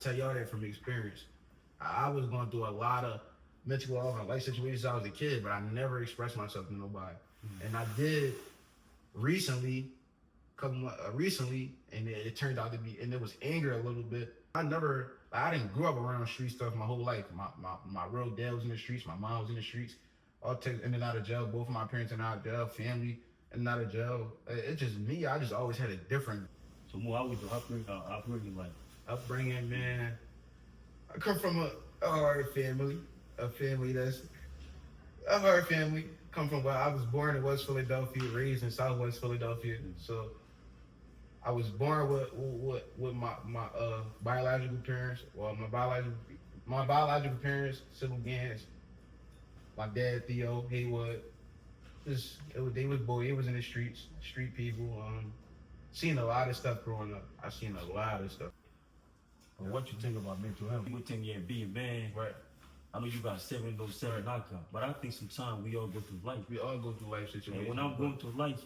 Tell y'all that from experience. I was going through a lot of mental health and life situations when I was a kid, but I never expressed myself to nobody. And I did recently, and it turned out to be, and it was anger a little bit. I didn't grow up around street stuff my whole life. My real dad was in the streets, my mom was in the streets, all take in and out of jail. Both of my parents in and out of jail, family in and out of jail. It's just me. I just always had a different. So more, how was your upbringing like? Upbringing, man. I come from a hard family, a hard family. Come from I was born in West Philadelphia, raised in Southwest Philadelphia. So I was born with my biological parents. Well, my biological parents, civil Gans. My dad, Theo, Haywood. They was in the streets, street people. Seen a lot of stuff growing up. I seen a lot of stuff. What you think about mental health? You would think, yeah, being man. Right. I know you got 707 outcome, but I think sometimes we all go through life. We all go through life situations. And when I'm going through life,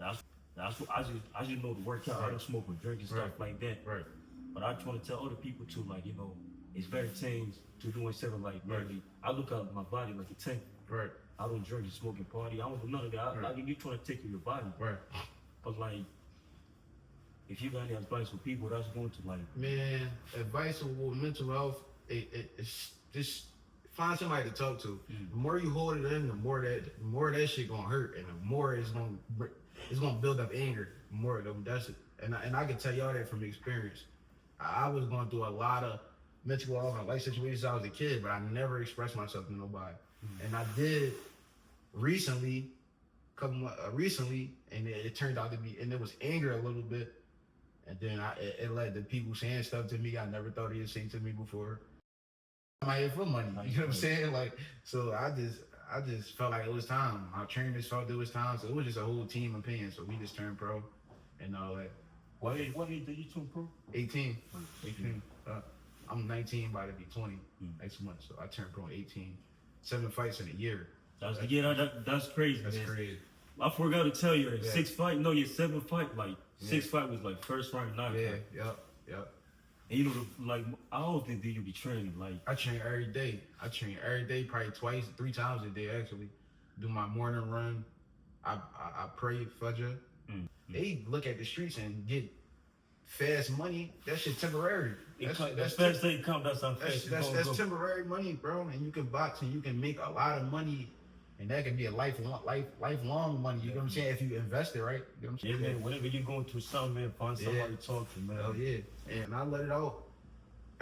that's what I just know to work out. Right. I don't smoke or drink and stuff like that. Right. But I try to tell other people too, like, you know, it's very changed to doing something like maybe I look at my body like a tank. Right. I don't drink and smoke and party. I don't do none of that. Like you trying to take care of your body. Right. But like, if you got any advice for people that's going to like, man, advice with mental health, it's just find somebody to talk to. The more you hold it in, the more that shit gonna hurt, and the more it's gonna build up anger. The more that's it. And I can tell y'all that from experience. I was going through a lot of mental health and life situations when I was a kid, but I never expressed myself to nobody. And I did recently, and it turned out to be, and it was anger a little bit. And then it led to people saying stuff to me I never thought he'd say to me before. I'm out here for money, you know what I'm saying? Like, so I just felt like it was time. Our trainers felt it was time, so it was just a whole team opinion. So we just turned pro and all that. What age did you turn pro? 18. I'm 19, about to be 20 next month, so I turned pro 18. 7 fights in a year. That's crazy. That's man. crazy. I forgot to tell you that 6 fight. No, your 7 fight. Like 6 fight was like first round knockout. Yep. And you know, like I don't think that you be training. Like I train every day. Probably 2, 3 times a day actually. Do my morning run. I pray Fajr. They look at the streets and get fast money. That shit temporary. That's fast they come. That's unfast. That's temporary money, bro. And you can box and you can make a lot of money. And that can be a lifelong money. You know what I'm saying? If you invest it, right? You know what I'm saying? Yeah, man. Whenever you're going through something, man, find somebody to talk to, man. Oh yeah. And I let it out.